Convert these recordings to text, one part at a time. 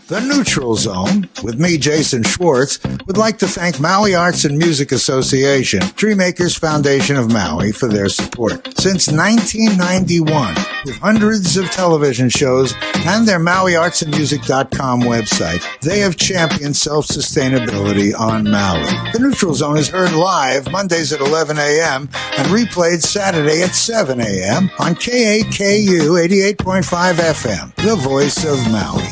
The Neutral Zone, with me, Jason Schwartz, would like to thank Maui Arts and Music Association, Dreammakers Foundation of Maui, for their support. Since 1991, with hundreds of television shows and their MauiArtsandMusic.com website, they have championed self-sustainability on Maui. The Neutral Zone is heard live Mondays at 11 a.m. and replayed Saturday at 7 a.m. on KAKU 88.5 FM, the voice of Maui.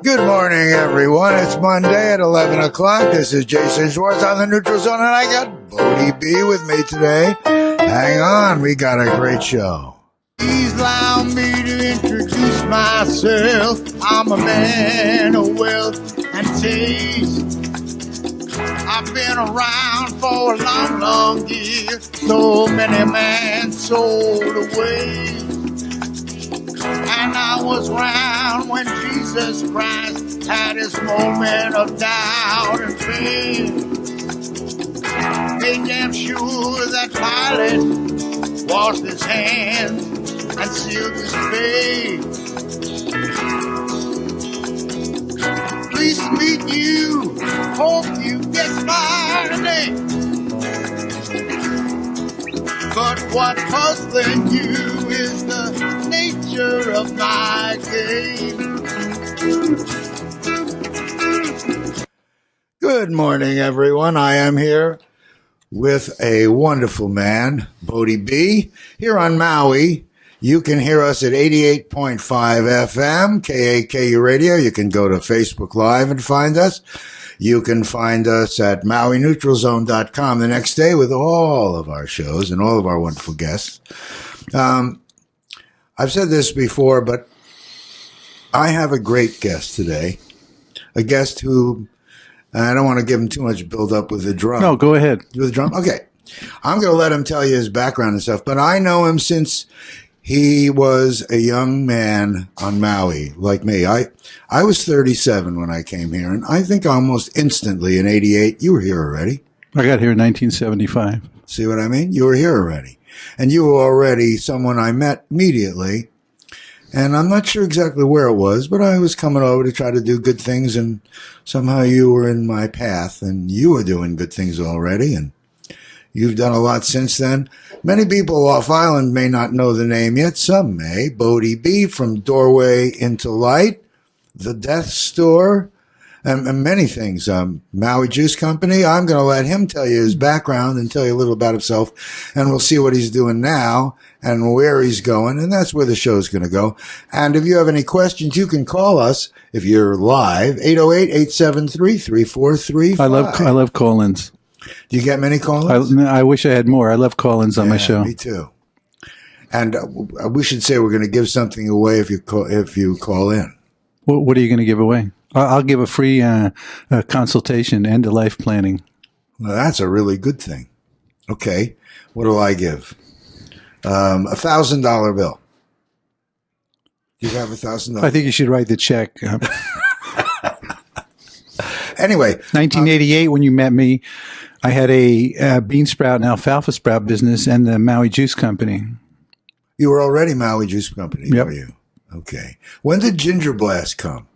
Good morning, everyone. It's Monday at 11 o'clock. This is Jason Schwartz on the Neutral Zone, and I got BODHI BE with me today. Hang on, we got a great show. Please allow me to introduce myself. I'm a man of wealth and taste. I've been around for a long, long year. So many men sold away. And I was around when Jesus Christ had his moment of doubt and fear. Made damn sure that Pilate washed his hands and sealed his fate. Pleased to meet you. Hope you guess my name. But what's puzzling you is the nature of my game. Good morning, everyone. I am here with a wonderful man, BODHI BE, here on Maui. You can hear us at 88.5 FM, KAKU Radio. You can go to Facebook Live and find us. You can find us at MauiNeutralZone.com the next day with all of our shows and all of our wonderful guests. I've said this before, but I have a great guest today. A guest who, I don't want to give him too much build up with the drum. No, go ahead. With the drum? Okay. I'm going to let him tell you his background and stuff, but I know him since he was a young man on Maui, like me. I was 37 when I came here, and I think almost instantly in 88, you were here already. I got here in 1975. See what I mean? You were here already. And you were already someone I met immediately. And I'm not sure exactly where it was, but I was coming over to try to do good things, and somehow you were in my path, and you were doing good things already, and you've done a lot since then. Many people off island may not know the name yet. Some may. BODHI BE, from Doorway into Light, The Death Store, and many things. Maui Juice Company. I'm going to let him tell you his background and tell you a little about himself, and we'll see what he's doing now and where he's going, and that's where the show's going to go. And if you have any questions, you can call us if you're live, 808-873-3435. I love call-ins. Do you get many call-ins? I wish I had more. I love call-ins on my show. Me too. And we should say we're going to give something away if you call in. What are you going to give away? I'll give a free consultation into life planning. Well, that's a really good thing. Okay. What do I give? $1,000 bill. Do you have $1,000? I think you should write the check. Anyway. 1988, when you met me, I had a bean sprout and alfalfa sprout business and the Maui Juice Company. You were already Maui Juice Company, yep. Were you? Okay. When did Ginger Blast come?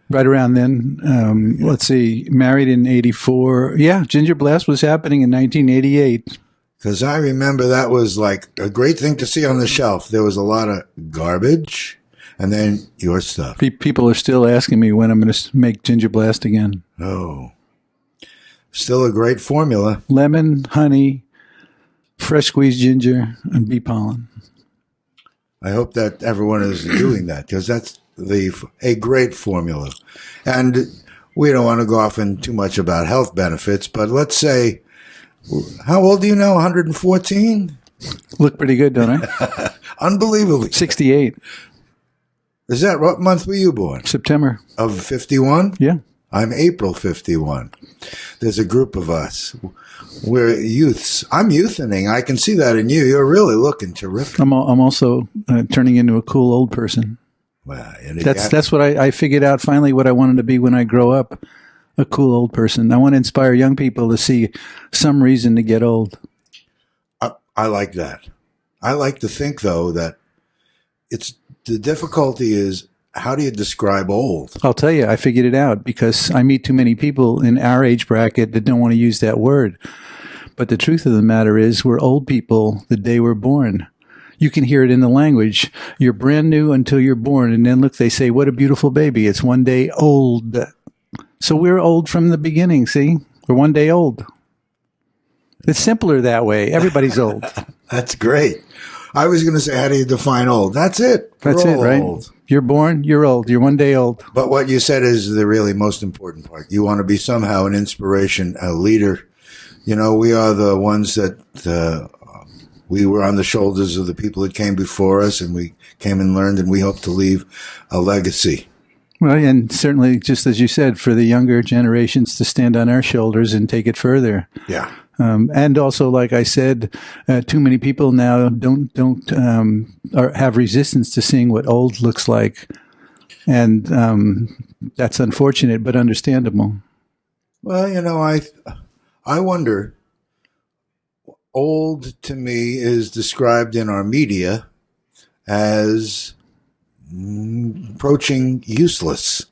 Right around then. Let's see, married in 84. Yeah, Ginger Blast was happening in 1988. Because I remember that was like a great thing to see on the shelf. There was a lot of garbage and then your stuff. People are still asking me when I'm going to make Ginger Blast again. Oh. Still a great formula. Lemon, honey, fresh squeezed ginger, and bee pollen. I hope that everyone is doing that, because that's a great formula. And we don't want to go off in too much about health benefits, but let's say, how old do you now? 114? Look pretty good, don't I? Unbelievably. 68. Is that what month were you born? September. Of 51? Yeah. I'm April 51. There's a group of us. We're youths. I'm youthening. I can see that in you. You're really looking terrific. I'm also turning into a cool old person. Well, that's what I figured out finally what I wanted to be when I grow up, a cool old person. I want to inspire young people to see some reason to get old. I like that. I like to think, though, that the difficulty is how do you describe old? I'll tell you, I figured it out because I meet too many people in our age bracket that don't want to use that word. But the truth of the matter is we're old people the day we're born. You can hear it in the language. You're brand new until you're born. And then look, they say, what a beautiful baby. It's one day old. So we're old from the beginning, see? We're one day old. It's simpler that way. Everybody's old. That's great. I was going to say, how do you define old? That's it. That's it, right? Old. You're born, you're old. You're one day old. But what you said is the really most important part. You want to be somehow an inspiration, a leader. You know, we are the ones that we were on the shoulders of the people that came before us, and we came and learned, and we hope to leave a legacy. Well, and certainly, just as you said, for the younger generations to stand on our shoulders and take it further. Yeah. And also, like I said, too many people now don't have resistance to seeing what old looks like, and that's unfortunate but understandable. Well, you know, I wonder. Old to me is described in our media as approaching useless,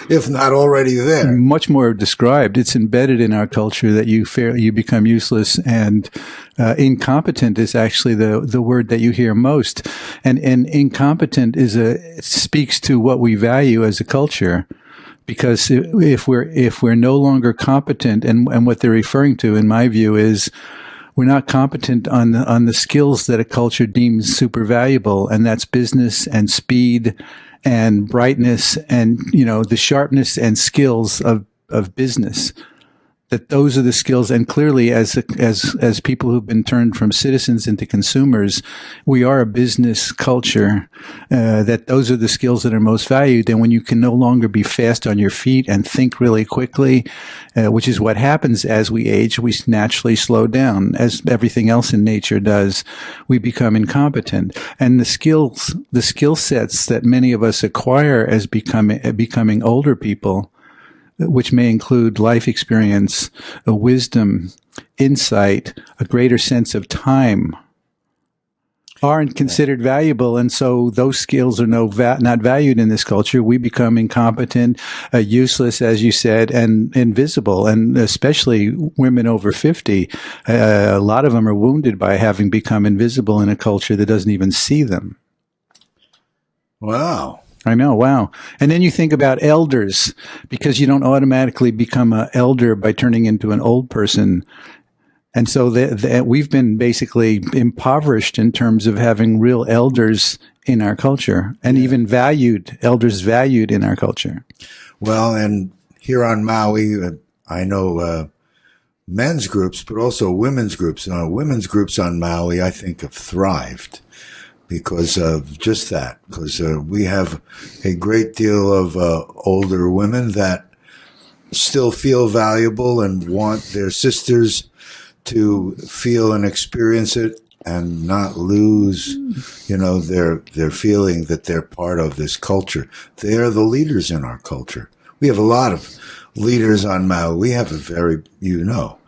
if not already there. Much more described. It's embedded in our culture that you become useless, and incompetent is actually the word that you hear most. And incompetent speaks to what we value as a culture. Because if we're no longer competent, and what they're referring to, in my view, is we're not competent on the skills that a culture deems super valuable, and that's business and speed and brightness and, you know, the sharpness and skills of business. That those are the skills, and clearly, as people who've been turned from citizens into consumers, we are a business culture. That those are the skills that are most valued. And when you can no longer be fast on your feet and think really quickly, which is what happens as we age, we naturally slow down, as everything else in nature does. We become incompetent, and the skill sets that many of us acquire as becoming older people, which may include life experience, a wisdom, insight, a greater sense of time, aren't considered valuable. And so those skills are not valued in this culture. We become incompetent, useless, as you said, and invisible. And especially women over 50, a lot of them are wounded by having become invisible in a culture that doesn't even see them. Wow. I know, wow. And then you think about elders, because you don't automatically become an elder by turning into an old person. And so we've been basically impoverished in terms of having real elders in our culture, and even elders valued in our culture. Well, and here on Maui, I know men's groups, but also women's groups. Women's groups on Maui, I think, have thrived because of just that, because we have a great deal of older women that still feel valuable and want their sisters to feel and experience it and not lose, their feeling that they're part of this culture. They are the leaders in our culture. We have a lot of leaders on Maui. We have a very beautiful.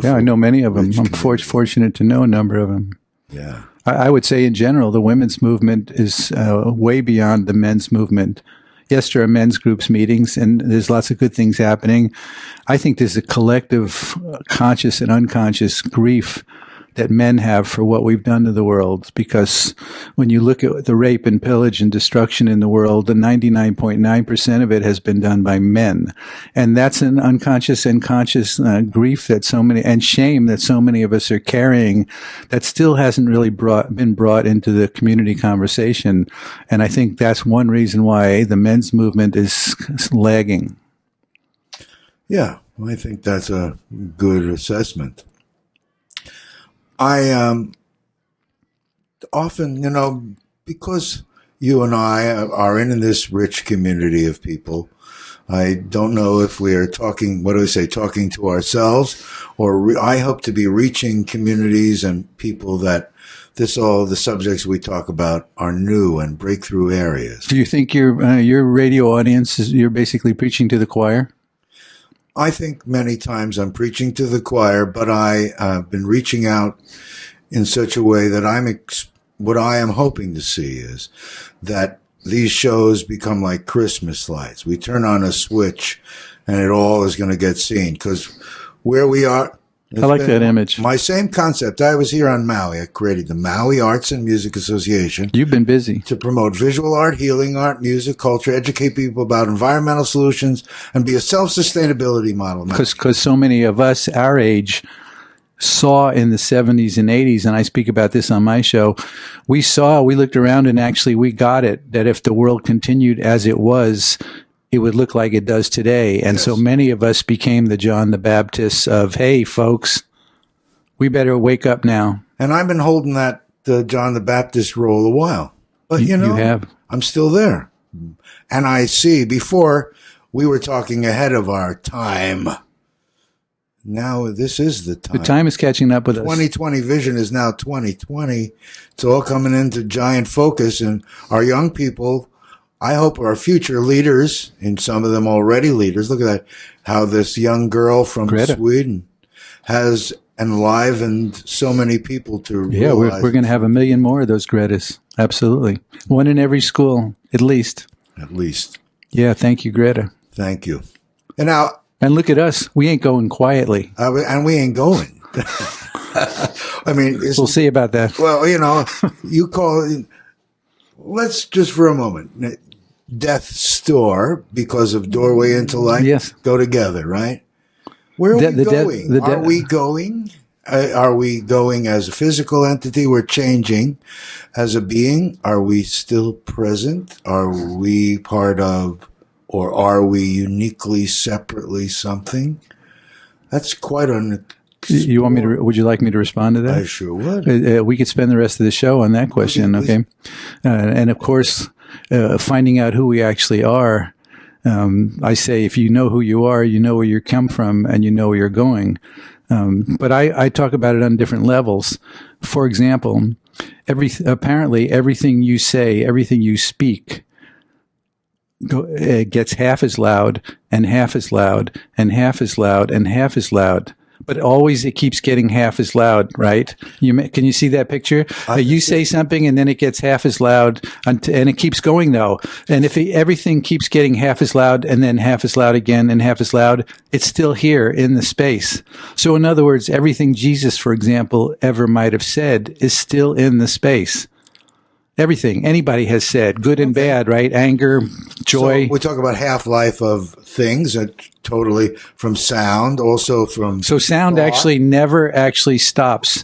Yeah, I know many of them. I'm fortunate to know a number of them. Yeah. I would say in general, the women's movement is way beyond the men's movement. Yes, there are men's groups meetings, and there's lots of good things happening. I think there's a collective conscious and unconscious grief that men have for what we've done to the world, because when you look at the rape and pillage and destruction in the world, the 99.9% of it has been done by men. And that's an unconscious and conscious grief that and shame that so many of us are carrying that still hasn't really been brought into the community conversation. And I think that's one reason why the men's movement is lagging. Yeah, I think that's a good assessment. I often, because you and I are in this rich community of people, I don't know if we are talking to ourselves, or I hope to be reaching communities and people that all the subjects we talk about are new and breakthrough areas. Do you think your radio audience you're basically preaching to the choir? I think many times I'm preaching to the choir, but I have been reaching out in such a way that what I am hoping to see is that these shows become like Christmas lights. We turn on a switch and it all is going to get seen, because where we are. I like that image. My same concept. I was here on Maui. I created the Maui Arts and Music Association. You've been busy. To promote visual art, healing art, music, culture, educate people about environmental solutions, and be a self-sustainability model. Because so many of us, our age, saw in the 70s and 80s, and I speak about this on my show, we looked around and actually we got it, that if the world continued as it was, it would look like it does today. And so many of us became the John the Baptist of, hey, folks, we better wake up now. And I've been holding that John the Baptist role a while. But, you have. I'm still there. And I see, before we were talking ahead of our time. Now this is the time. The time is catching up with us. 2020 vision is now 2020. It's all coming into giant focus. And our young people, I hope, are future leaders, and some of them already leaders. Look at that, how this young girl from Greta. Sweden has enlivened so many people to realize. Yeah, we're going to have 1 million more of those Gretas. Absolutely. One in every school, at least. At least. Yeah, thank you, Greta. Thank you. And now... And look at us. We ain't going quietly. And we ain't going. I mean... We'll see about that. Well, you call it... Let's just for a moment... Death's door, because of doorway into life, go together, right? Where are we going? Are we going? Are we going as a physical entity? We're changing as a being. Are we still present? Are we part of, or are we uniquely, separately something? That's quite an... You want me to? Would you like me to respond to that? I sure would. We could spend the rest of the show on that question, okay? And of course... finding out who we actually are. I say, if you know who you are, you know where you come from and you know where you're going. But I talk about it on different levels. For example, apparently everything you say, everything you speak gets half as loud and half as loud and half as loud and half as loud. But always it keeps getting half as loud, right? Can you see that picture? You say something and then it gets half as loud, and it keeps going though. And if everything keeps getting half as loud and then half as loud again and half as loud, it's still here in the space. So in other words, everything Jesus, for example, ever might have said is still in the space. Everything anybody has said, good and bad, right? Anger, joy. So we talk about half-life of things, totally from sound, also from... So sound thought. Actually never actually stops,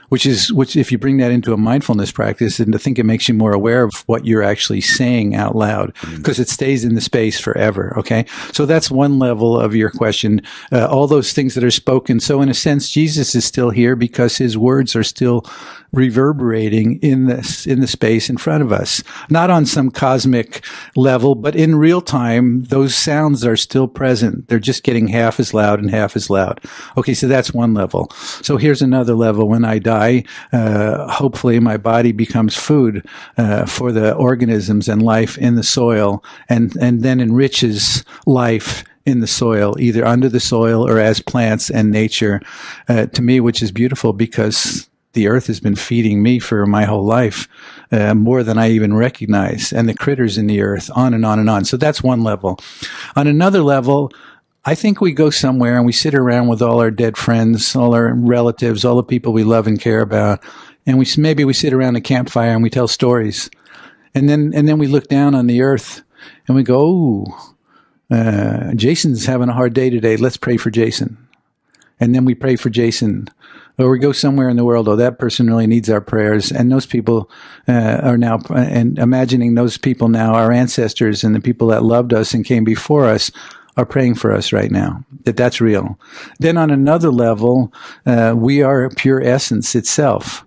which if you bring that into a mindfulness practice, and I think it makes you more aware of what you're actually saying out loud, because it stays in the space forever, okay? So that's one level of your question. All those things that are spoken. So in a sense, Jesus is still here because his words are still reverberating in the space in front of us. Not on some cosmic level, but in real time, those sounds are still present. They're just getting half as loud and half as loud. Okay, so that's one level. So here's another level. When I die, hopefully my body becomes food for the organisms and life in the soil, and then enriches life in the soil, either under the soil or as plants and nature, to me, which is beautiful, because the earth has been feeding me for my whole life, more than I even recognize, and the critters in the earth, on and on and on. So that's one level. On another level, I think we go somewhere and we sit around with all our dead friends, all our relatives, all the people we love and care about, and maybe we sit around a campfire and we tell stories, and then we look down on the earth and we go, Jason's having a hard day today. Let's pray for Jason. And then we pray for Jason. Or we go somewhere in the world, that person really needs our prayers. And those people are now, and imagining those people now, our ancestors and the people that loved us and came before us, are praying for us right now, that's real. Then on another level, we are pure essence itself.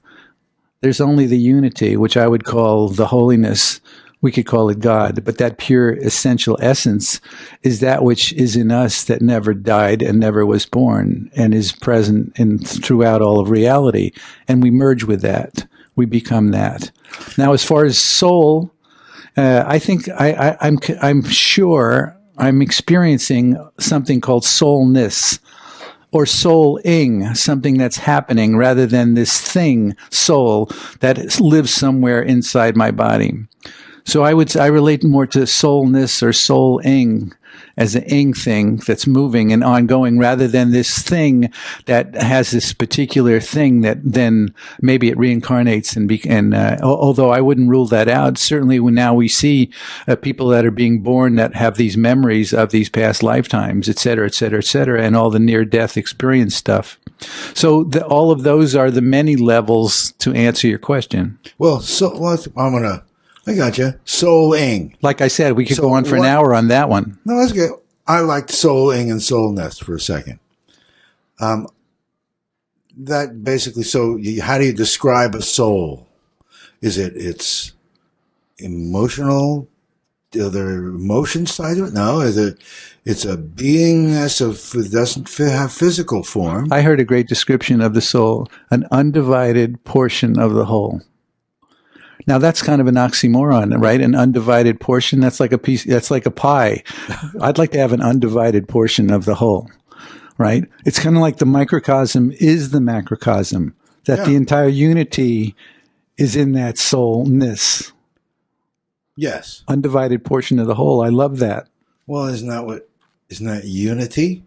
There's only the unity, which I would call the holiness. We could call it God, but that pure essential essence is that which is in us that never died and never was born and is present throughout all of reality. And we merge with that. We become that. Now, as far as soul, I think I'm sure I'm experiencing something called soulness, or soul-ing, something that's happening rather than this thing, soul, that lives somewhere inside my body. So I relate more to soulness or soul-ing as an ing thing that's moving and ongoing, rather than this thing that has this particular thing that then maybe it reincarnates although I wouldn't rule that out. Certainly when now we see people that are being born that have these memories of these past lifetimes, et cetera, et cetera, et cetera, and all the near-death experience stuff. So all of those are the many levels to answer your question. Well, I got you. Soul-ing. Like I said, we could go on for an hour on that one. No, that's good. I liked soul-ing and soulness for a second. That basically, how do you describe a soul? Is it's emotional? Are there emotions tied to it? No. It's a beingness it doesn't have physical form. I heard a great description of the soul, an undivided portion of the whole. Now that's kind of an oxymoron, right? An undivided portion. That's like a pie. I'd like to have an undivided portion of the whole, right? It's kind of like the microcosm is the macrocosm, that the entire unity is in that soulness. Yes. Undivided portion of the whole. I love that. Well, isn't that unity?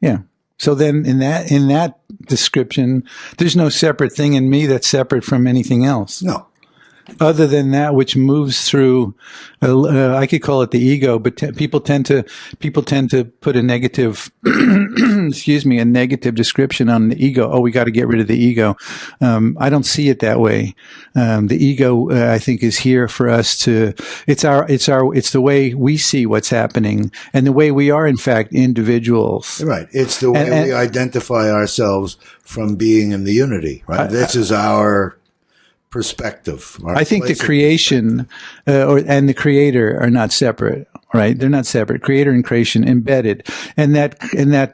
Yeah. So then in that description, there's no separate thing in me that's separate from anything else. No. Other than that which moves through, I could call it the ego, but people tend to put a negative, a negative description on the ego. Oh, we got to get rid of the ego. I don't see it that way. The ego, I think, is here for us to. It's the way we see what's happening and the way we are, in fact, individuals. Right. It's the way we identify ourselves from being in the unity. Right. This is our perspective. I think the creation and the creator are not separate, right? They're not separate. Creator and creation embedded, and that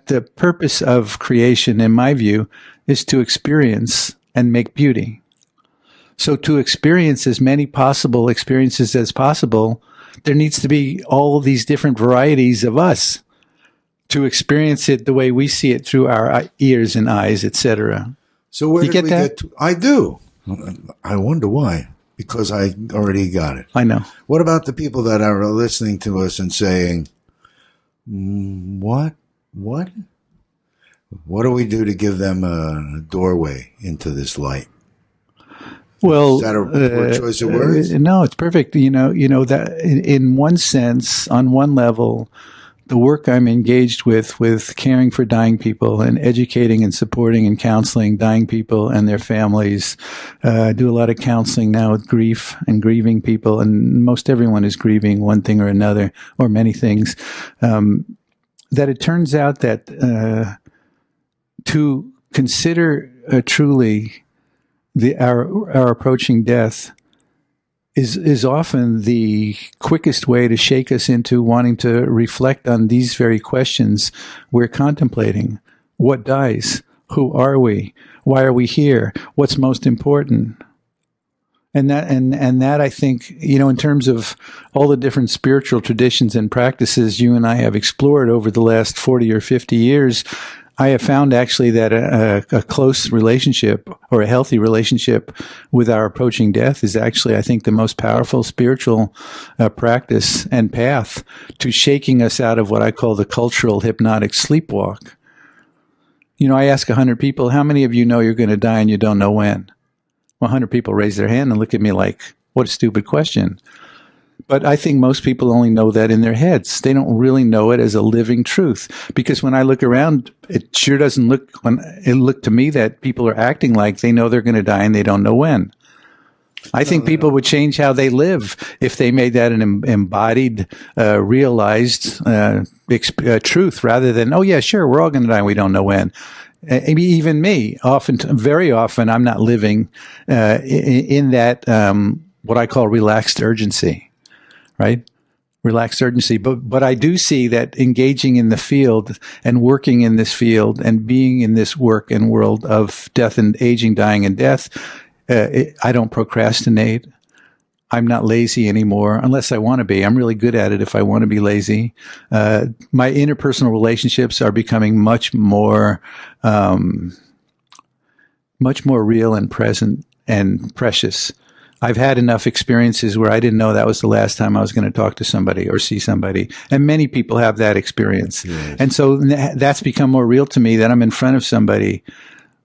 the purpose of creation, in my view, is to experience and make beauty. So to experience as many possible experiences as possible, there needs to be all these different varieties of us to experience it the way we see it through our ears and eyes, etc. So where did we that? get to? I do. I wonder why, because I already got it. I know. What about the people that are listening to us and saying, what do we do to give them a doorway into this light? Well, is that a poor choice of words? No, it's perfect. You know that in one sense, on one level, the work I'm engaged with caring for dying people and educating and supporting and counseling dying people and their families. I do a lot of counseling now with grief and grieving people, and most everyone is grieving one thing or another, or many things. That it turns out that to consider truly our approaching death is often the quickest way to shake us into wanting to reflect on these very questions we're contemplating. What dies? Who are we? Why are we here? What's most important? And that I think, in terms of all the different spiritual traditions and practices you and I have explored over the last 40 or 50 years, I have found actually that a close relationship or a healthy relationship with our approaching death is actually, I think, the most powerful spiritual practice and path to shaking us out of what I call the cultural hypnotic sleepwalk. I ask 100 people, how many of you know you're going to die and you don't know when? Well, 100 people raise their hand and look at me like, what a stupid question. But I think most people only know that in their heads. They don't really know it as a living truth. Because when I look around, it sure doesn't look to me that people are acting like they know they're going to die and they don't know when. I think people would change how they live if they made that an embodied, realized truth rather than, oh yeah, sure, we're all going to die and we don't know when. Even me, very often, I'm not living in that what I call relaxed urgency. Right? Relaxed urgency. But I do see that engaging in the field and working in this field and being in this work and world of death and aging, dying and death, I don't procrastinate. I'm not lazy anymore unless I want to be. I'm really good at it if I want to be lazy. My interpersonal relationships are becoming much more real and present and precious. I've had enough experiences where I didn't know that was the last time I was going to talk to somebody or see somebody. And many people have that experience. Yes. And so that's become more real to me, that I'm in front of somebody,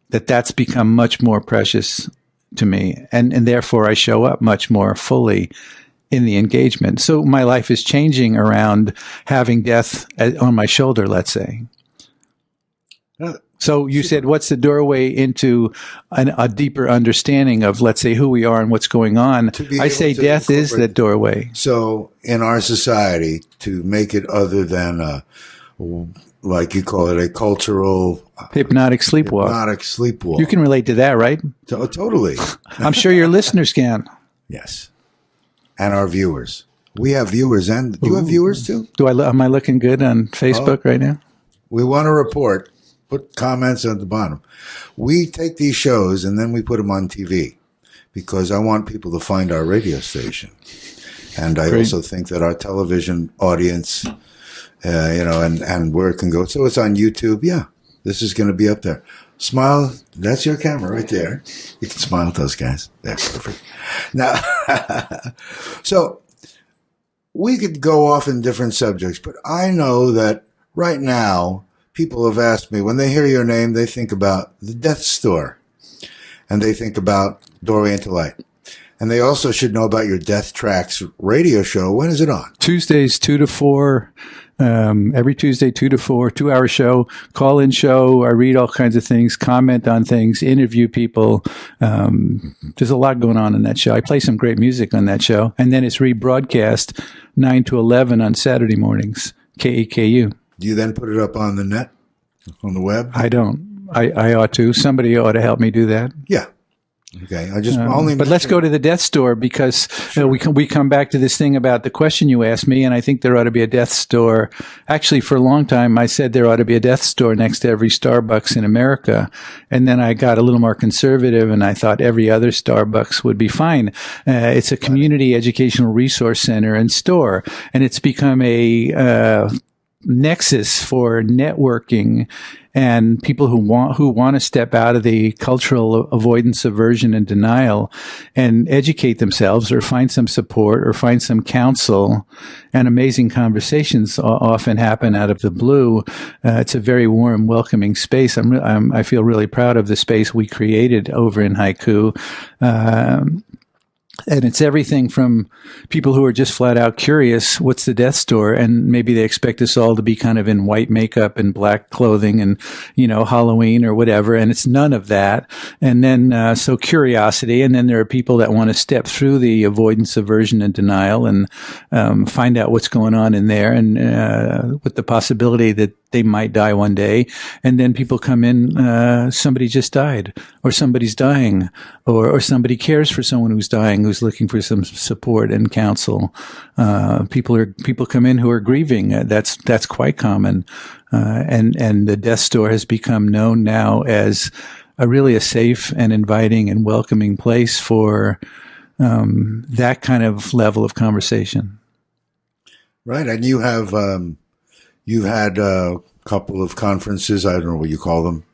that's become much more precious to me. And therefore I show up much more fully in the engagement. So my life is changing around having death on my shoulder, let's say. So you said, what's the doorway into a deeper understanding of, let's say, who we are and what's going on? I say death is the doorway. So in our society, to make it other than, like you call it, a cultural... Hypnotic sleepwalk. Hypnotic sleepwalk. You can relate to that, right? Totally. I'm sure your listeners can. Yes. And our viewers. We have viewers. And do you have viewers too? Am I looking good on Facebook right now? We want to report. Put comments at the bottom. We take these shows and then we put them on TV because I want people to find our radio station. And I also think that our television audience, and where it can go. So it's on YouTube. Yeah, this is going to be up there. Smile. That's your camera right there. You can smile at those guys. That's perfect. Now, so we could go off in different subjects, but I know that right now people have asked me, when they hear your name, they think about the Death Store and they think about Doorway into Light. And they also should know about your Death Tracks radio show. When is it on? Tuesdays, 2 to 4. Every Tuesday, 2 to 4, 2-hour show, call-in show. I read all kinds of things, comment on things, interview people. There's a lot going on in that show. I play some great music on that show. And then it's rebroadcast 9 to 11 on Saturday mornings, KAKU. Do you then put it up on the net, on the web? I don't. I ought to. Somebody ought to help me do that. Yeah. Okay, but let's go to the Death Store because we come back to this thing about the question you asked me, and I think there ought to be a Death Store. Actually, for a long time, I said there ought to be a Death Store next to every Starbucks in America, and then I got a little more conservative, and I thought every other Starbucks would be fine. It's a community educational resource center and store, and it's become a nexus for networking and people who want to step out of the cultural avoidance, aversion, and denial and educate themselves or find some support or find some counsel. And amazing conversations often happen out of the blue. It's a very warm, welcoming space. I feel really proud of the space we created over in Haiku. And it's everything from people who are just flat out curious, what's the Death Store? And maybe they expect us all to be kind of in white makeup and black clothing and, Halloween or whatever. And it's none of that. And then, so curiosity. And then there are people that want to step through the avoidance, aversion, and denial and, find out what's going on in there and, with the possibility that they might die one day. And then people come in, somebody just died or somebody's dying or somebody cares for someone who's dying, who's looking for some support and counsel. People come in who are grieving. That's quite common. And the Death Store has become known now as really a safe and inviting and welcoming place for, that kind of level of conversation. Right. And you have, you've had a couple of conferences. I don't know what you call them.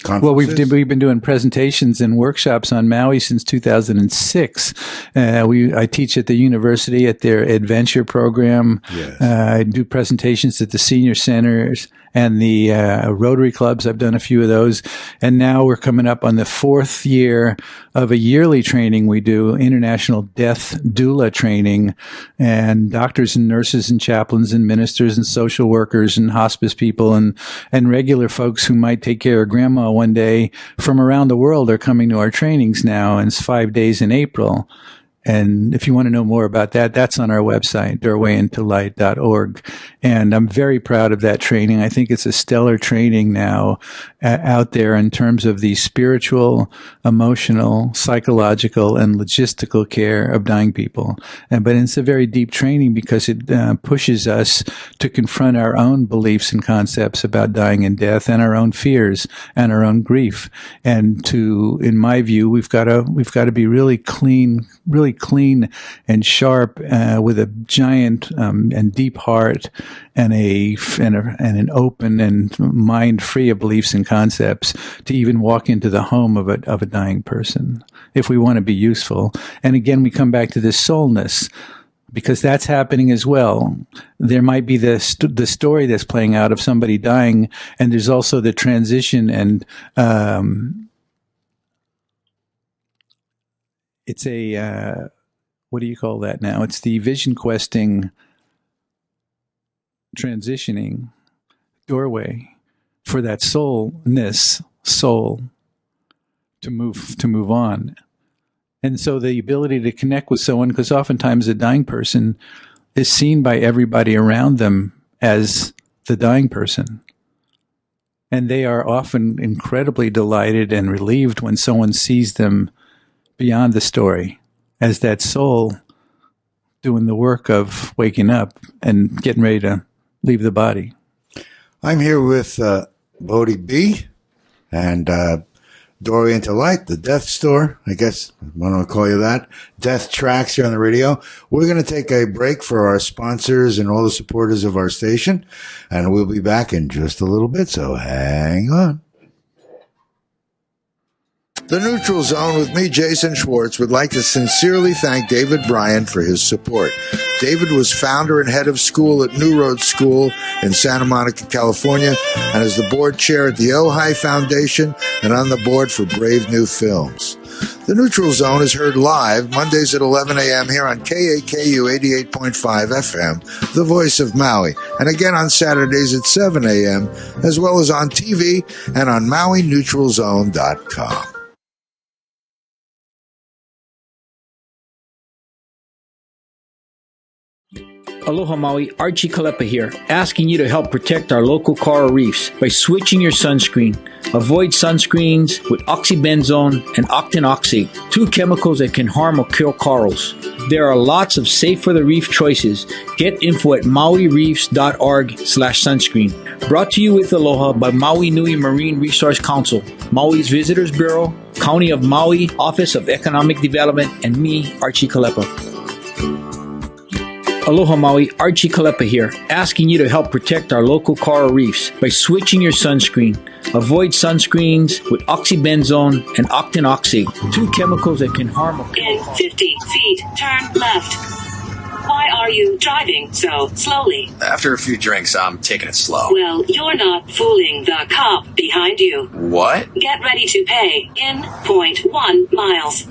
Well, we've been doing presentations and workshops on Maui since 2006. I teach at the university at their adventure program. Yes. I do presentations at the senior centers and the Rotary clubs. I've done a few of those. And now we're coming up on the 4th year of a yearly training we do, International Death Doula Training. And doctors and nurses and chaplains and ministers and social workers and hospice people and regular folks who might take care of grandma one day from around the world are coming to our trainings now. And it's 5 days in April. And if you want to know more about that, that's on our website, doorwayintolight.org. And I'm very proud of that training. I think it's a stellar training now out there in terms of the spiritual, emotional, psychological, and logistical care of dying people. But it's a very deep training because it pushes us to confront our own beliefs and concepts about dying and death and our own fears and our own grief. And in my view, we've got to be really clean clean and sharp, with a giant and deep heart and an open and mind free of beliefs and concepts to even walk into the home of a dying person, if we want to be useful. And again, we come back to this soulness, because that's happening as well. There might be the story that's playing out of somebody dying, and there's also the transition, and it's a what do you call that now? It's the vision questing transitioning doorway for that soul to move on. And so the ability to connect with someone, because oftentimes a dying person is seen by everybody around them as the dying person. And they are often incredibly delighted and relieved when someone sees them beyond the story as that soul doing the work of waking up and getting ready to leave the body. I'm here with BODHI BE and Doorway into Light, the Death Store, I guess I want to call you that. Death Tracks here on the radio. We're going to take a break for our sponsors and all the supporters of our station, and we'll be back in just a little bit, so hang on. The Neutral Zone with me, Jason Schwartz, would like to sincerely thank David Bryan for his support. David was founder and head of school at New Road School in Santa Monica, California, and is the board chair at the Ojai Foundation and on the board for Brave New Films. The Neutral Zone is heard live Mondays at 11 a.m. here on KAKU 88.5 FM, the voice of Maui, and again on Saturdays at 7 a.m., as well as on TV and on MauiNeutralZone.com. Aloha Maui, Archie Kalepa here, asking you to help protect our local coral reefs by switching your sunscreen. Avoid sunscreens with oxybenzone and octinoxate, two chemicals that can harm or kill corals. There are lots of safe for the reef choices. Get info at mauireefs.org/sunscreen. Brought to you with aloha by Maui Nui Marine Resource Council, Maui's Visitors Bureau, County of Maui, Office of Economic Development, and me, Archie Kalepa. Aloha Maui, Archie Kalepa here, asking you to help protect our local coral reefs by switching your sunscreen. Avoid sunscreens with oxybenzone and octinoxate, two chemicals that can harm or kill. In 50 feet, turn left. Why are you driving so slowly? After a few drinks, I'm taking it slow. Well, you're not fooling the cop behind you. What? Get ready to pay in 0.1 miles.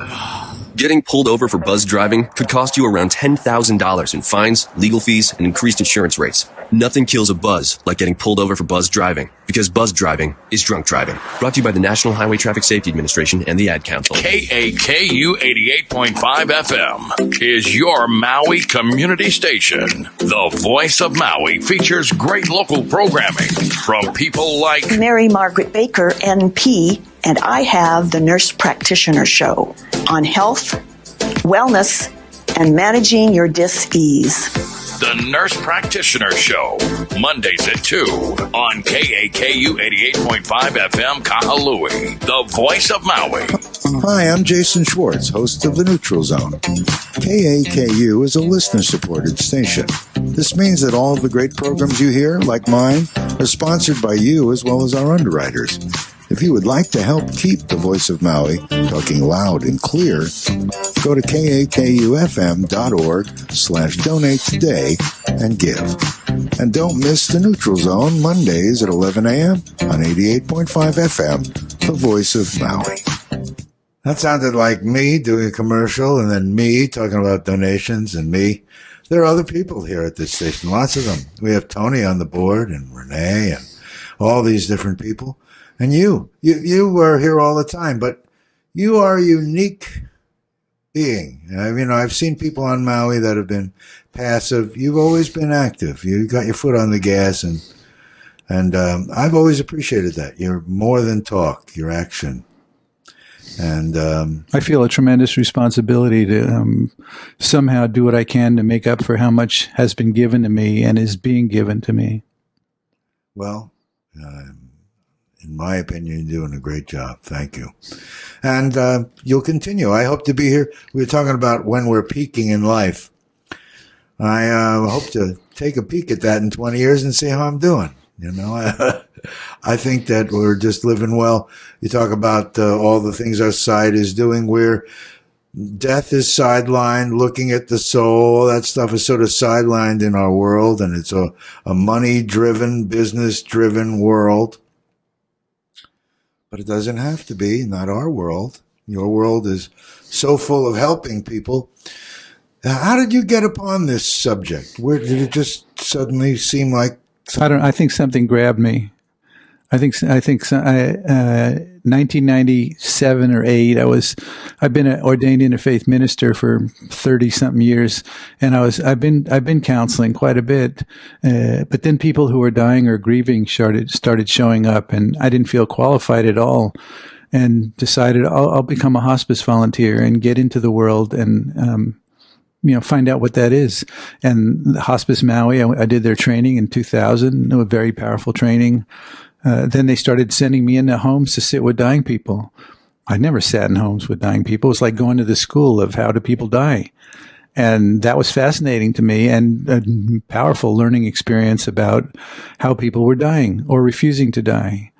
Getting pulled over for buzz driving could cost you around $10,000 in fines, legal fees, and increased insurance rates. Nothing kills a buzz like getting pulled over for buzz driving, because buzz driving is drunk driving. Brought to you by the National Highway Traffic Safety Administration and the Ad Council. KAKU 88.5 FM is your Maui community station. The Voice of Maui features great local programming from people like Mary Margaret Baker, NP, and I have the Nurse Practitioner Show on health, wellness, and managing your dis-ease. The Nurse Practitioner Show, Mondays at 2 on KAKU 88.5 FM Kahului, the voice of Maui. Hi, I'm Jason Schwartz, host of The Neutral Zone. KAKU is a listener-supported station. This means that all of the great programs you hear, like mine, are sponsored by you as well as our underwriters. If you would like to help keep the voice of Maui talking loud and clear, go to kakufm.org/donate today and give. And don't miss the Neutral Zone Mondays at 11 a.m. on 88.5 FM, the voice of Maui. That sounded like me doing a commercial and then me talking about donations and me. There are other people here at this station, lots of them. We have Tony on the board and Renee and all these different people. And you were here all the time, but you are a unique being. I've seen people on Maui that have been passive. You've always been active. You got your foot on the gas, and I've always appreciated that. You're more than talk, your action. And I feel a tremendous responsibility to somehow do what I can to make up for how much has been given to me and is being given to me. Well, In my opinion, you're doing a great job. Thank you. And you'll continue. I hope to be here. We were talking about when we're peaking in life. I hope to take a peek at that in 20 years and see how I'm doing. You know, I think that we're just living well. You talk about all the things our society is doing where death is sidelined, looking at the soul, all that stuff is sort of sidelined in our world, and it's a money-driven, business-driven world. But it doesn't have to be, not our world. Your world is so full of helping people. How did you get upon this subject? Where did it just suddenly seem like? I think something grabbed me. I think 1997 or 8. I've been an ordained interfaith minister for 30 something years, and I've been counseling quite a bit. But then people who were dying or grieving started showing up, and I didn't feel qualified at all, and decided I'll become a hospice volunteer and get into the world and find out what that is. And Hospice Maui, I did their training in 2000, a very powerful training. Then they started sending me into homes to sit with dying people. I never sat in homes with dying people. It's like going to the school of how do people die. And that was fascinating to me and a powerful learning experience about how people were dying or refusing to die.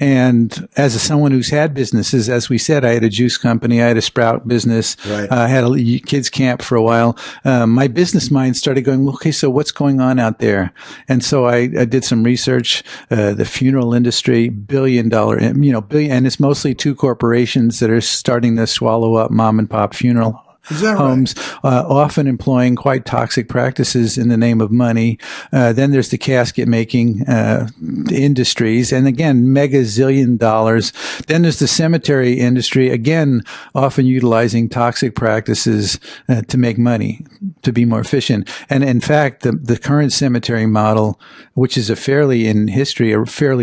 And as someone who's had businesses, as we said, I had a juice company, I had a Sprout business, right. I had a kids camp for a while. My business mind started going, okay, so what's going on out there? And so I did some research, the funeral industry, billion, and it's mostly 2 corporations that are starting to swallow up mom and pop funeral homes, often employing quite toxic practices in the name of money. Then there's the casket making industries, and again, mega zillion dollars. Then there's the cemetery industry, again, often utilizing toxic practices to make money, to be more efficient. And in fact, the current cemetery model, which is a fairly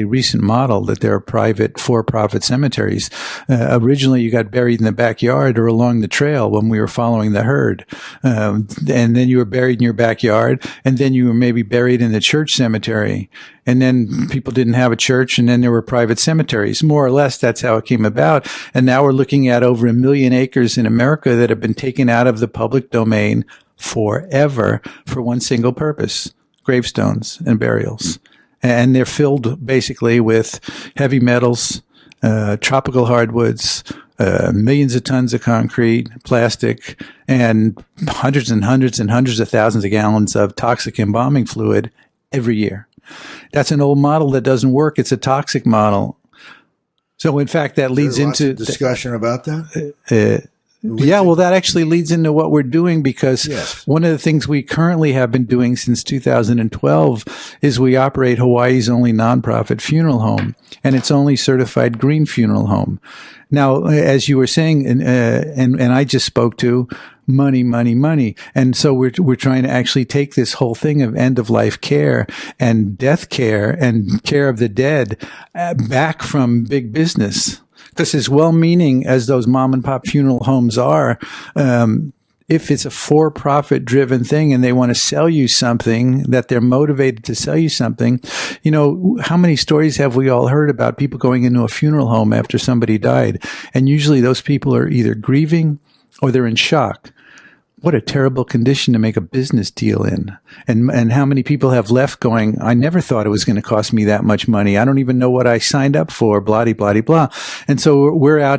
recent model, that there are private for-profit cemeteries. Originally, you got buried in the backyard or along the trail when we were following the herd. And then you were buried in your backyard, and then you were maybe buried in the church cemetery. And then people didn't have a church, and then there were private cemeteries. More or less, that's how it came about. And now we're looking at over 1 million acres in America that have been taken out of the public domain forever for one single purpose: gravestones and burials. And they're filled basically with heavy metals, tropical hardwoods, millions of tons of concrete, plastic, and hundreds and hundreds and hundreds of thousands of gallons of toxic embalming fluid every year. That's an old model that doesn't work. It's a toxic model. So, in fact, that leads into discussion about that. Yeah, well, that actually leads into what we're doing, because one of the things we currently have been doing since 2012 is we operate Hawaii's only nonprofit funeral home, and it's only certified green funeral home. Now, as you were saying, and I just spoke to, money, money, money. And so we're trying to actually take this whole thing of end of life care and death care and care of the dead back from big business. Because as well-meaning as those mom and pop funeral homes are, if it's a for-profit driven thing and they want to sell you something, that they're motivated to sell you something, how many stories have we all heard about people going into a funeral home after somebody died? And usually those people are either grieving or they're in shock. What a terrible condition to make a business deal in. And how many people have left going, I never thought it was going to cost me that much money. I don't even know what I signed up for, blah, blah, blah, blah. And so we are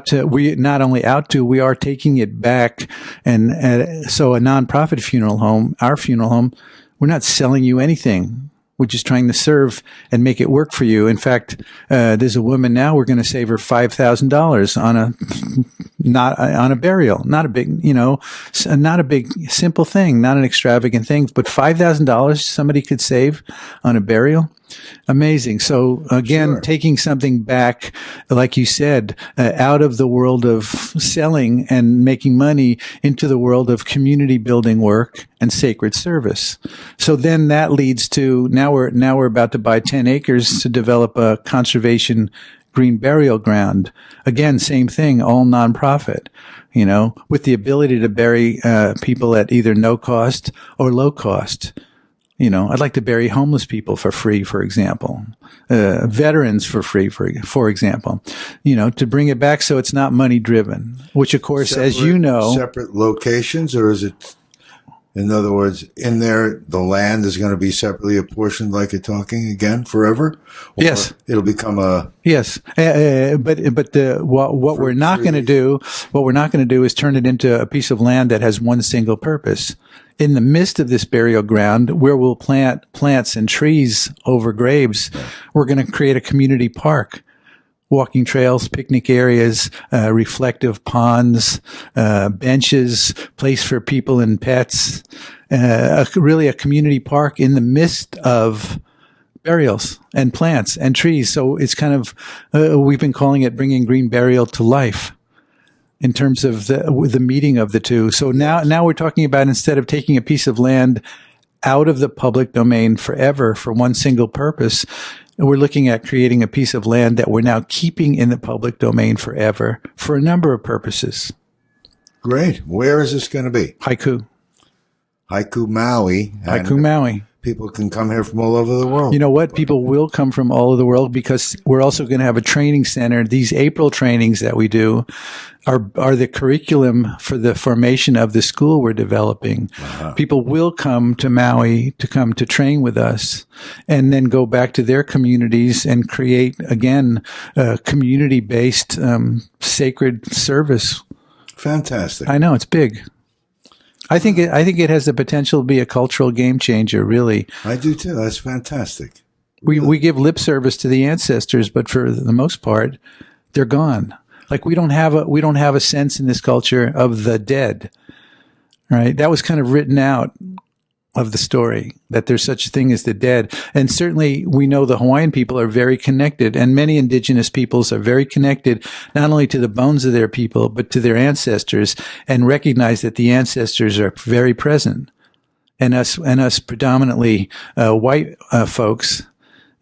taking it back. And so a nonprofit funeral home, our funeral home, we're not selling you anything. We're just trying to serve and make it work for you. In fact, there's a woman now, we're going to save her $5,000 on a burial. Not a big, not a big, simple thing, not an extravagant thing, but $5,000 somebody could save on a burial. Amazing. So again, taking something back, like you said, out of the world of selling and making money into the world of community building work and sacred service. So then that leads to, now we're about to buy 10 acres to develop a conservation green burial ground. Again, same thing, all nonprofit, with the ability to bury people at either no cost or low cost. You know, I'd like to bury homeless people for free, for example, veterans for free, for example, you know, to bring it back so it's not money driven, which of course, as you know, separate locations, or is it, in other words, in there, the land is going to be separately apportioned like you're talking again forever? Or yes. It'll become a... Yes. What we're not going to do is turn it into a piece of land that has one single purpose. In the midst of this burial ground, where we'll plant plants and trees over graves, we're going to create a community park. Walking trails, picnic areas, reflective ponds, benches, place for people and pets, really a community park in the midst of burials and plants and trees. So it's kind of, we've been calling it bringing green burial to life in terms of the meeting of the two. So now we're talking about, instead of taking a piece of land out of the public domain forever for one single purpose, we're looking at creating a piece of land that we're now keeping in the public domain forever for a number of purposes. Great. Where is this going to be? Haiku Maui. Haiku Maui. People can come here from all over the world. You know what? People will come from all over the world, because we're also going to have a training center. These April trainings that we do are the curriculum for the formation of the school we're developing. Uh-huh. People will come to Maui to come to train with us, and then go back to their communities and create, again, a community-based sacred service. Fantastic. I know, it's big. I think it has the potential to be a cultural game changer, really. I do too. That's fantastic. We give lip service to the ancestors, but for the most part, they're gone. Like we don't have a sense in this culture of the dead, right? That was kind of written out of the story, that there's such a thing as the dead. And certainly we know the Hawaiian people are very connected, and many indigenous peoples are very connected, not only to the bones of their people, but to their ancestors, and recognize that the ancestors are very present. And us predominantly white folks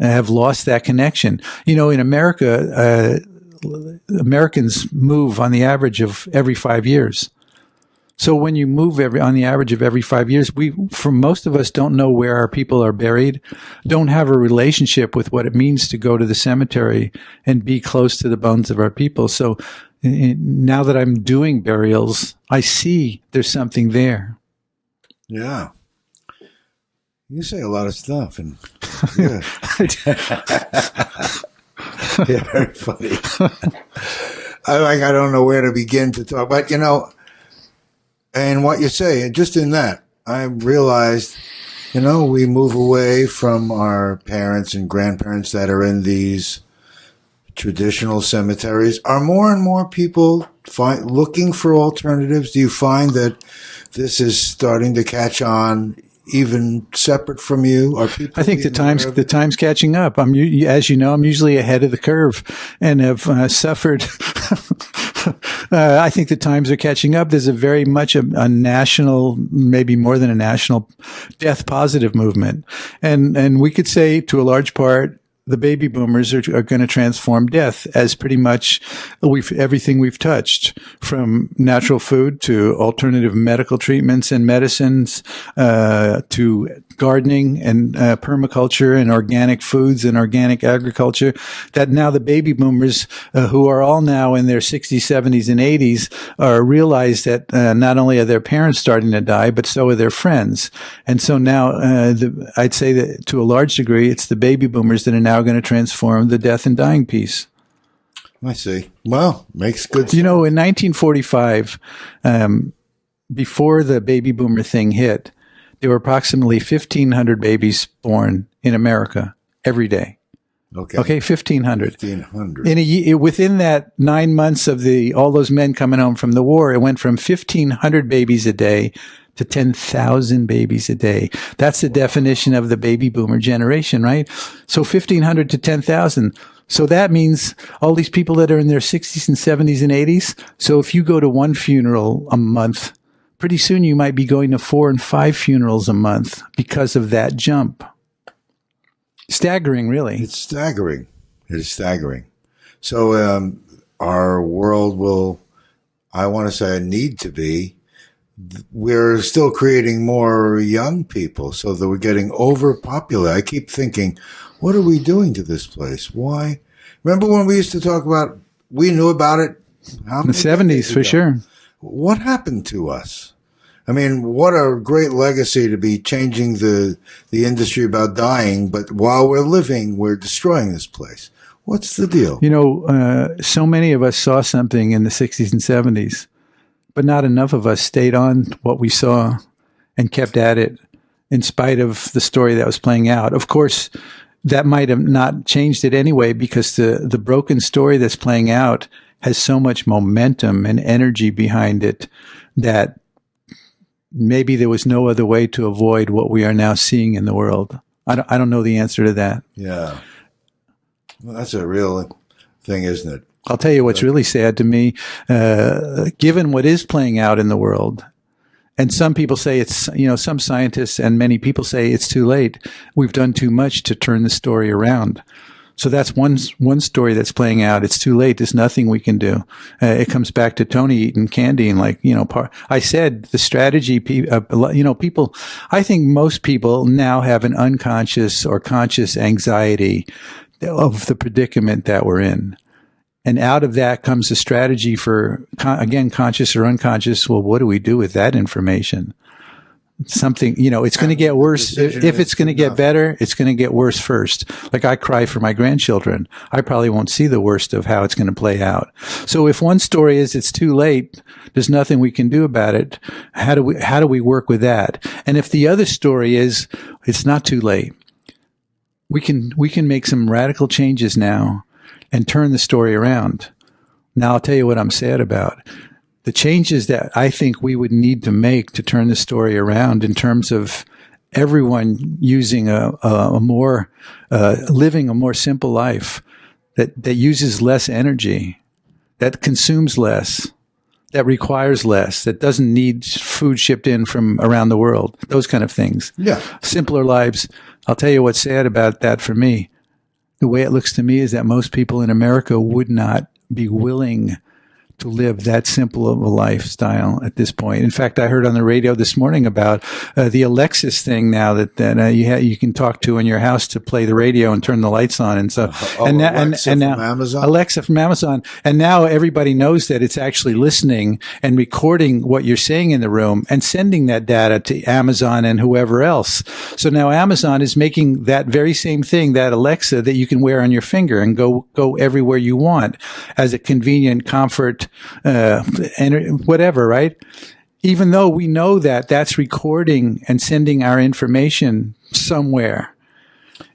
have lost that connection. You know, in America, Americans move on the average of every 5 years. So when you move on the average of every 5 years, for most of us, don't know where our people are buried, don't have a relationship with what it means to go to the cemetery and be close to the bones of our people. So now that I'm doing burials, I see there's something there. Yeah. You say a lot of stuff, and yeah. Yeah, very funny. I don't know where to begin to talk, but you know, and what you say, just in that, I realized, you know, we move away from our parents and grandparents that are in these traditional cemeteries. Are more and more people looking for alternatives? Do you find that this is starting to catch on, even separate from you? Are people? I think the time's catching up. As you know, I'm usually ahead of the curve, and have suffered. I think the times are catching up. There's a very much a national, maybe more than a national, death positive movement, and we could say to a large part, the baby boomers are going to transform death, as pretty much everything we've touched, from natural food to alternative medical treatments and medicines, to gardening and permaculture and organic foods and organic agriculture, that now the baby boomers, who are all now in their 60s, 70s, and 80s, realize that not only are their parents starting to die, but so are their friends. And so now I'd say that to a large degree, it's the baby boomers that are now going to transform the death and dying piece. I see. Well, makes good sense. You know, in 1945, before the baby boomer thing hit, there were approximately 1,500 babies born in America every day. Okay, 1,500. 1,500. Within that 9 months of all those men coming home from the war, it went from 1,500 babies a day to 10,000 babies a day. That's the definition of the baby boomer generation, right? So 1,500 to 10,000. So that means all these people that are in their 60s and 70s and 80s. So if you go to one funeral a month, pretty soon you might be going to 4 and 5 funerals a month because of that jump. Staggering, really. It's staggering. It is staggering. So our world will, I want to say, need to be we're still creating more young people so that we're getting overpopulated. I keep thinking, what are we doing to this place? Why? Remember when we used to talk about, we knew about it in the 70s, for sure. What happened to us? I mean, what a great legacy to be changing the industry about dying, but while we're living, we're destroying this place. What's the deal? You know, so many of us saw something in the 60s and 70s, but not enough of us stayed on what we saw and kept at it in spite of the story that was playing out. Of course, that might have not changed it anyway, because the broken story that's playing out has so much momentum and energy behind it that maybe there was no other way to avoid what we are now seeing in the world. I don't know the answer to that. Yeah. Well, that's a real thing, isn't it? I'll tell you what's really sad to me, given what is playing out in the world. And some people say it's, you know, some scientists and many people say it's too late. We've done too much to turn the story around. So that's one story that's playing out. It's too late. There's nothing we can do. It comes back to Tony eating candy and, like, you know, I said the strategy, you know, people, I think most people now have an unconscious or conscious anxiety of the predicament that we're in. And out of that comes a strategy for, again, conscious or unconscious. Well, what do we do with that information? Something, you know, it's going to get worse. If it's going to get better, it's going to get worse first. Like, I cry for my grandchildren. I probably won't see the worst of how it's going to play out. So if one story is it's too late, there's nothing we can do about it. How do we work with that? And if the other story is it's not too late, we can make some radical changes now and turn the story around. Now, I'll tell you what I'm sad about. The changes that I think we would need to make to turn the story around in terms of everyone using a more, living a more simple life that uses less energy, that consumes less, that requires less, that doesn't need food shipped in from around the world, those kind of things. Yeah. Simpler lives. I'll tell you what's sad about that for me. The way it looks to me is that most people in America would not be willing to live that simple of a lifestyle at this point. In fact, I heard on the radio this morning about the Alexis thing now that you can talk to in your house to play the radio and turn the lights on. And so, Alexa now from Amazon? Alexa from Amazon. And now everybody knows that it's actually listening and recording what you're saying in the room and sending that data to Amazon and whoever else. So now Amazon is making that very same thing, that Alexa that you can wear on your finger and go everywhere you want as a convenient comfort, and whatever, right? Even though we know that that's recording and sending our information somewhere,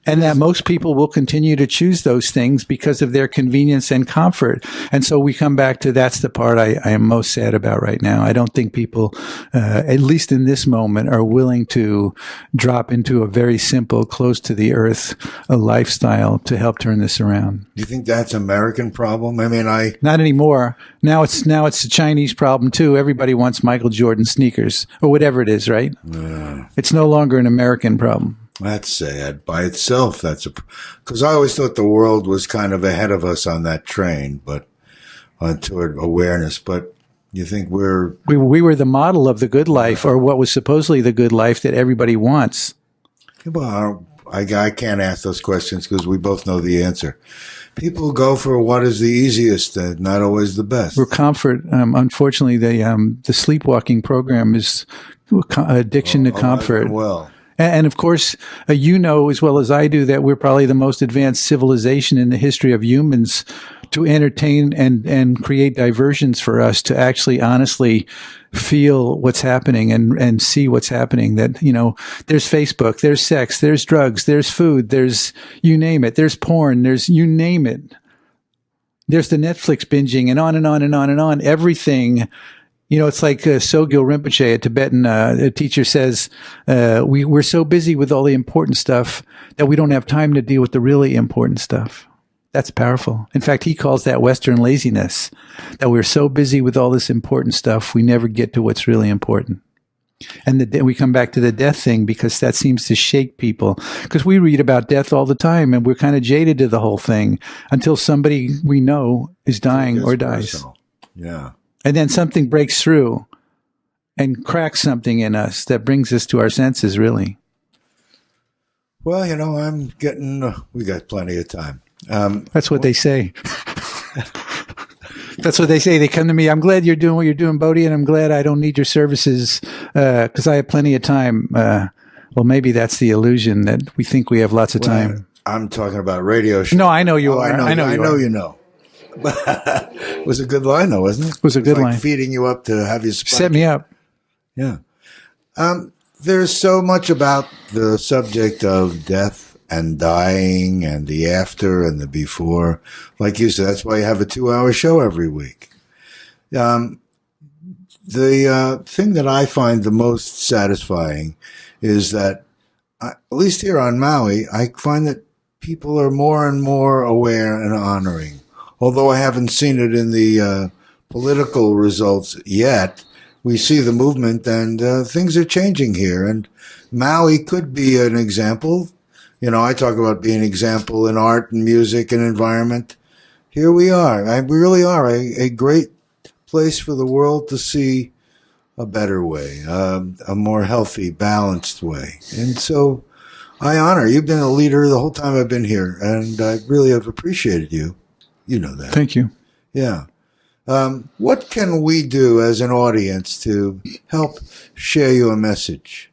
and that most people will continue to choose those things because of their convenience and comfort. And so we come back to, that's the part I am most sad about right now. I don't think people, at least in this moment, are willing to drop into a very simple, close to the earth lifestyle to help turn this around. Do you think that's an American problem? I mean, not anymore. Now it's a Chinese problem too. Everybody wants Michael Jordan sneakers or whatever it is, right? Yeah. It's no longer an American problem. That's sad by itself. Because I always thought the world was kind of ahead of us on that train, but toward awareness. But you think we were the model of the good life, or what was supposedly the good life that everybody wants? Well, I can't ask those questions because we both know the answer. People go for what is the easiest and not always the best. For comfort, unfortunately, the sleepwalking program is addiction to comfort. Well. And of course, you know as well as I do that we're probably the most advanced civilization in the history of humans to entertain and create diversions for us to actually honestly feel what's happening and see what's happening. That, you know, there's Facebook, there's sex, there's drugs, there's food, there's you name it, there's porn, there's you name it. There's the Netflix binging and on and on and on and on. Everything. You know, it's like Sogyal Rinpoche, a Tibetan teacher, says, we're so busy with all the important stuff that we don't have time to deal with the really important stuff. That's powerful. In fact, he calls that Western laziness, that we're so busy with all this important stuff, we never get to what's really important. And we come back to the death thing because that seems to shake people. Because we read about death all the time and we're kind of jaded to the whole thing until somebody we know is dying or dies. Personal. Yeah. And then something breaks through and crack something in us that brings us to our senses, really. Well, I'm getting, we got plenty of time. That's what they say. That's what they say. They come to me. I'm glad you're doing what you're doing, Bodhi, and I'm glad I don't need your services because I have plenty of time. Well, maybe that's the illusion that we think we have lots of time. I'm talking about radio shows. No, I know you are. I know you know. It was a good line, though, wasn't it? It was a good line. Feeding you up to have you set me up. Yeah. There's so much about the subject of death and dying and the after and the before. Like you said, that's why you have a 2-hour show every week. The thing that I find the most satisfying is that, at least here on Maui, I find that people are more and more aware and honoring. Although I haven't seen it in the political results yet, we see the movement and things are changing here. And Maui could be an example. I talk about being an example in art and music and environment. Here we are. We really are a great place for the world to see a better way, a more healthy, balanced way. And so I honor you've been a leader the whole time I've been here, and I really have appreciated you. You know that. Thank you. Yeah. What can we do as an audience to help share you a message?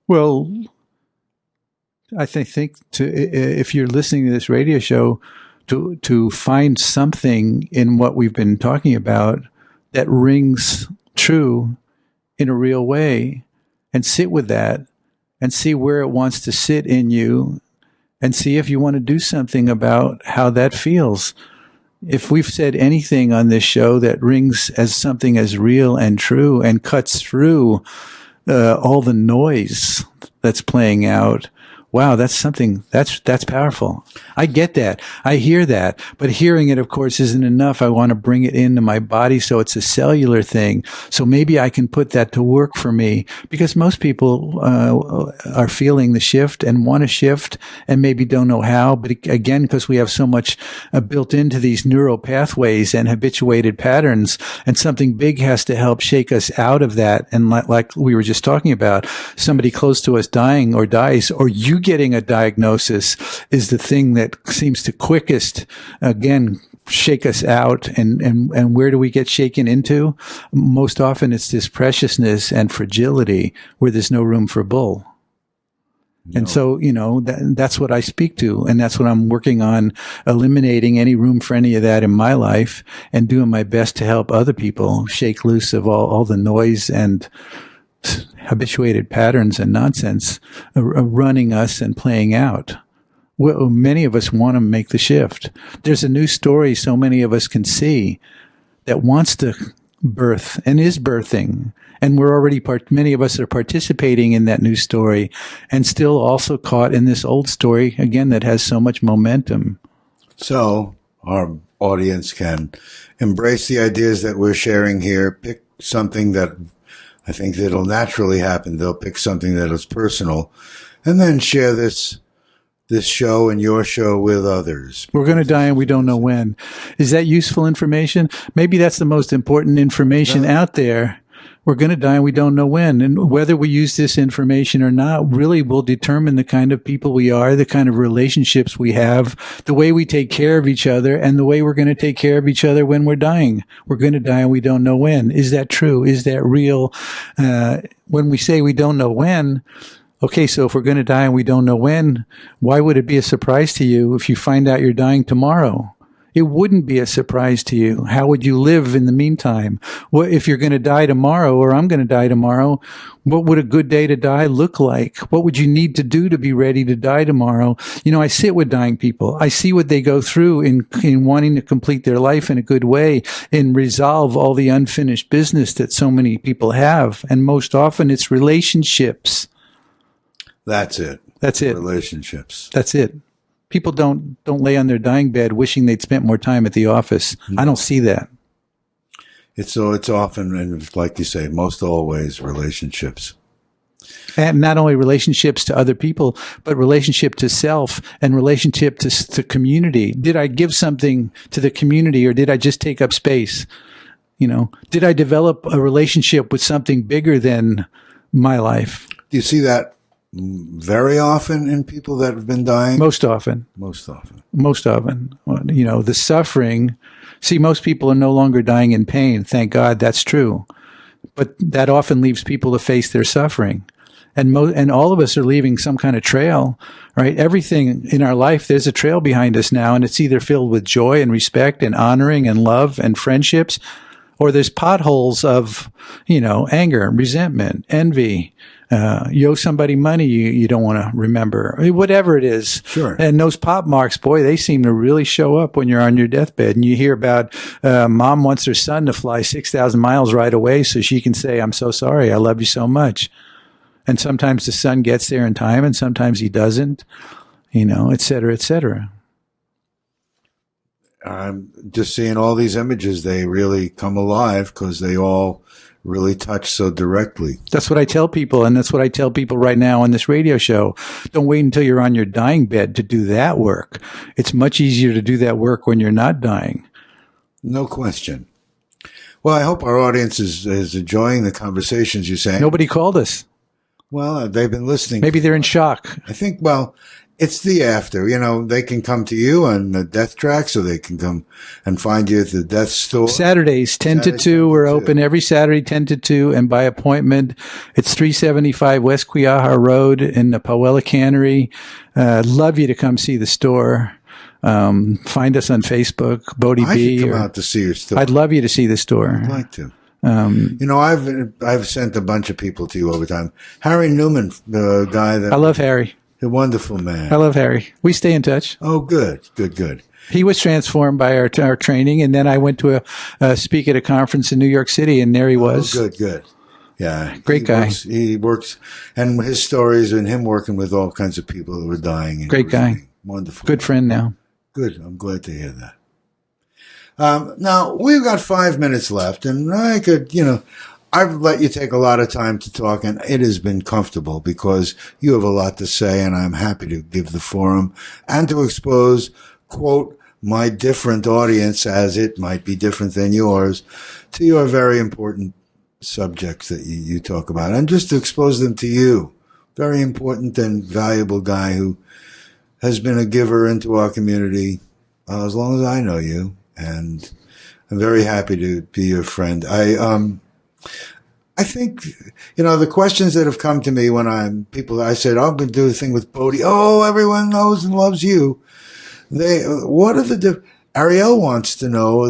Well, I think if you're listening to this radio show, to find something in what we've been talking about that rings true in a real way, and sit with that, and see where it wants to sit in you, and see if you want to do something about how that feels. If we've said anything on this show that rings as something as real and true and cuts through all the noise that's playing out, wow, that's something that's powerful. I get that. I hear that. But hearing it, of course, isn't enough. I want to bring it into my body so it's a cellular thing. So maybe I can put that to work for me, because most people are feeling the shift and want to shift and maybe don't know how. But again, because we have so much built into these neural pathways and habituated patterns, and something big has to help shake us out of that. And like we were just talking about, somebody close to us dying or dies, or you getting a diagnosis, is the thing that seems to quickest, again, shake us out. And where do we get shaken into? Most often it's this preciousness and fragility where there's no room for bull. No. And so, that's what I speak to. And that's what I'm working on, eliminating any room for any of that in my life, and doing my best to help other people shake loose of all the noise and habituated patterns and nonsense running us and playing out. Well, many of us want to make the shift. There's a new story so many of us can see that wants to birth and is birthing. And we're already many of us are participating in that new story, and still also caught in this old story, again, that has so much momentum. So our audience can embrace the ideas that we're sharing here, pick something that I think that'll naturally happen. They'll pick something that is personal, and then share this show and your show with others. We're going to die and we don't know when. Is that useful information? Maybe that's the most important information out there. We're going to die and we don't know when. And whether we use this information or not really will determine the kind of people we are, the kind of relationships we have, the way we take care of each other, and the way we're going to take care of each other when we're dying. We're going to die and we don't know when. Is that true? Is that real? When we say we don't know when, okay, so if we're going to die and we don't know when, why would it be a surprise to you if you find out you're dying tomorrow? It wouldn't be a surprise to you. How would you live in the meantime? What if you're going to die tomorrow, or I'm going to die tomorrow? What would a good day to die look like? What would you need to do to be ready to die tomorrow? I sit with dying people. I see what they go through in wanting to complete their life in a good way and resolve all the unfinished business that so many people have. And most often it's relationships. That's it. Relationships. That's it. People don't lay on their dying bed wishing they'd spent more time at the office. No. I don't see that. It's often, and like you say, most always relationships. And not only relationships to other people, but relationship to self and relationship to community. Did I give something to the community, or did I just take up space? Did I develop a relationship with something bigger than my life? Do you see that very often in people that have been dying? Most often. The suffering. See, most people are no longer dying in pain. Thank God, that's true. But that often leaves people to face their suffering. And all of us are leaving some kind of trail, right? Everything in our life, there's a trail behind us now, and it's either filled with joy and respect and honoring and love and friendships, or there's potholes of, anger, resentment, envy. You owe somebody money you don't want to remember, whatever it is. Sure. And those pop marks, boy, they seem to really show up when you're on your deathbed. And you hear about mom wants her son to fly 6,000 miles right away so she can say, I'm so sorry, I love you so much. And sometimes the son gets there in time and sometimes he doesn't, et cetera, et cetera. I'm just seeing all these images. They really come alive because they all really touch so directly. That's what I tell people, and that's what I tell people right now on this radio show. Don't wait until you're on your dying bed to do that work. It's much easier to do that work when you're not dying. No question. Well, I hope our audience is enjoying the conversations you're saying. Nobody called us. Well, they've been listening. Maybe they're in shock. I think, it's the after. They can come to you on the death track, so they can come and find you at the death store. Saturdays, 10 to 2. We're open every Saturday, 10 to 2, and by appointment. It's 375 West Quiaha Road in the Powella Cannery. Love you to come see the store. Find us on Facebook, BODHI BE. I should come out to see your store. I'd love you to see the store. I'd like to. I've sent a bunch of people to you over time. Harry Newman, the guy that I love Harry. A wonderful man. I love Harry. We stay in touch. Oh, good. He was transformed by our training, and then I went to speak at a conference in New York City, and there he was. Oh, good. Yeah. Great guy. He works, and his stories and him working with all kinds of people that were dying. Great guy. Wonderful. Good friend now. Good. I'm glad to hear that. Now, we've got 5 minutes left, and I could, I've let you take a lot of time to talk, and it has been comfortable because you have a lot to say, and I'm happy to give the forum and to expose, quote, my different audience, as it might be different than yours, to your very important subjects that you talk about, and just to expose them to you. Very important and valuable guy who has been a giver into our community as long as I know you, and I'm very happy to be your friend. I think, the questions that have come to me when I said, I'm going to do a thing with BODHI. Oh, everyone knows and loves you. What are Ariel wants to know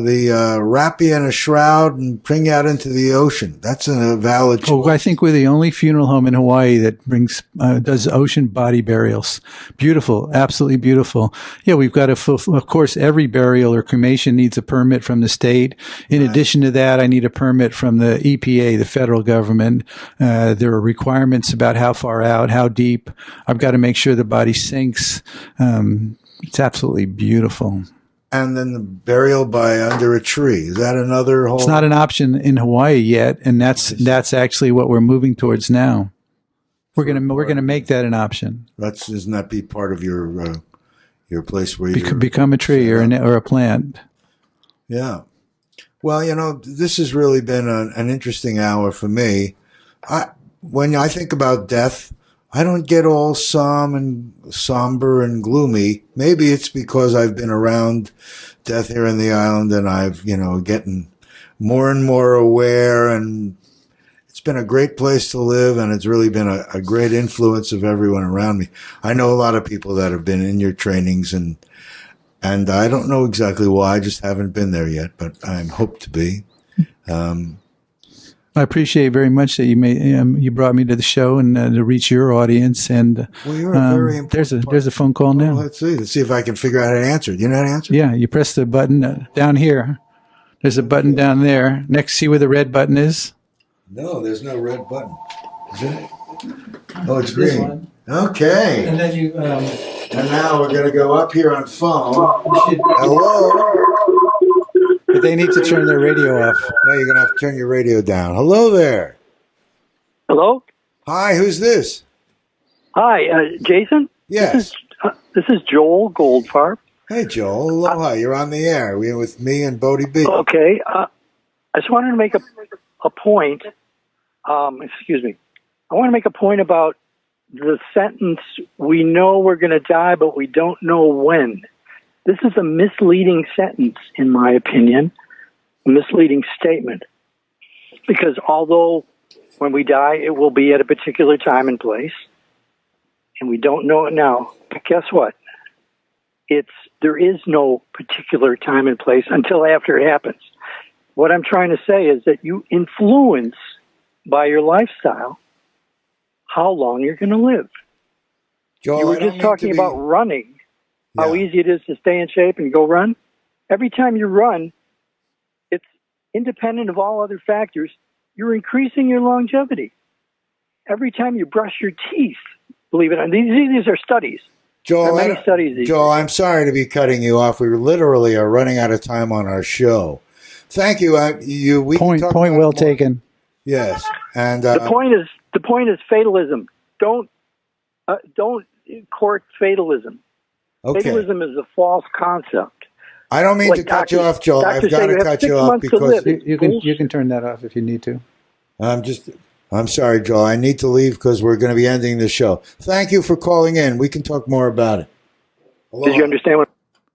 wrap you in a shroud and bring you out into the ocean. That's a valid choice. Oh, I think we're the only funeral home in Hawaii that does ocean body burials. Beautiful. Absolutely beautiful. Yeah, we've got of course, every burial or cremation needs a permit from the state. In addition to that, I need a permit from the EPA, the federal government. There are requirements about how far out, how deep. I've got to make sure the body sinks. It's absolutely beautiful. And then the burial by under a tree. Is that another whole? It's not an option in Hawaii yet, and that's actually what we're moving towards now. We're gonna make that an option. Isn't that be part of your place where you become a tree or a plant? Yeah. Well, this has really been an interesting hour for me. When I think about death, I don't get all somber and gloomy. Maybe it's because I've been around death here in the island, and I've, getting more and more aware, and it's been a great place to live, and it's really been a great influence of everyone around me. I know a lot of people that have been in your trainings, and I don't know exactly why. I just haven't been there yet, but I hope to be. I appreciate very much that you brought me to the show and to reach your audience. And you're a very important there's a phone call now. Well, let's see if I can figure out how to answer. Do you know how to answer? Yeah, you press the button down here. There's a button down there. Next, see where the red button is? No, there's no red button. Is it? Oh, it's green. Okay. And then you. And now we're going to go up here on phone. Hello. But they need to turn their radio off. No, you're going to have to turn your radio down. Hello there. Hello? Hi, who's this? Hi, Jason? Yes. This is Joel Goldfarb. Hey, Joel. Aloha. You're on the air. We're with me and BODHI BE. Okay. I just wanted to make a point. Excuse me. I want to make a point about the sentence, we know we're going to die, but we don't know when. This is a misleading sentence, in my opinion, a misleading statement. Because although when we die, it will be at a particular time and place, and we don't know it now, but guess what? There is no particular time and place until after it happens. What I'm trying to say is that you influence by your lifestyle how long you're going to live. Joel, you were just talking about running, how easy it is to stay in shape and go run. Every time you run, it's independent of all other factors, you're increasing your longevity. Every time you brush your teeth, believe it or not, these are studies. Joel, there are many studies. Joel, I'm sorry to be cutting you off. We literally are running out of time on our show. Thank you. Point well taken. Yes, and the point is fatalism. Don't court fatalism. Okay. Fatalism is a false concept. I don't mean to cut you off, Joel. I've got to cut you off because you can turn that off if you need to. I'm sorry, Joel. I need to leave because we're going to be ending the show. Thank you for calling in. We can talk more about it. Aloha. Did you understand what?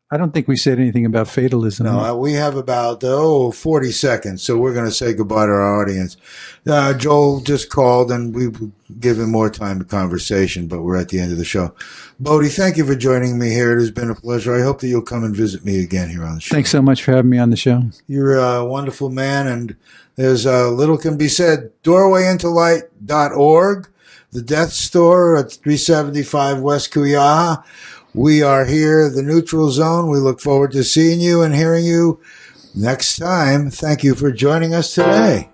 I don't think we said anything about fatalism. No, we have about 40 seconds, so we're going to say goodbye to our audience. Joel just called, and we've given more time to conversation, but we're at the end of the show. Bodhi, thank you for joining me here. It has been a pleasure. I hope that you'll come and visit me again here on the show. Thanks so much for having me on the show. You're a wonderful man, and there's little can be said. Doorwayintolight.org, the Death Store at 375 West Kuyaha. We are here, the Neutral Zone. We look forward to seeing you and hearing you next time. Thank you for joining us today.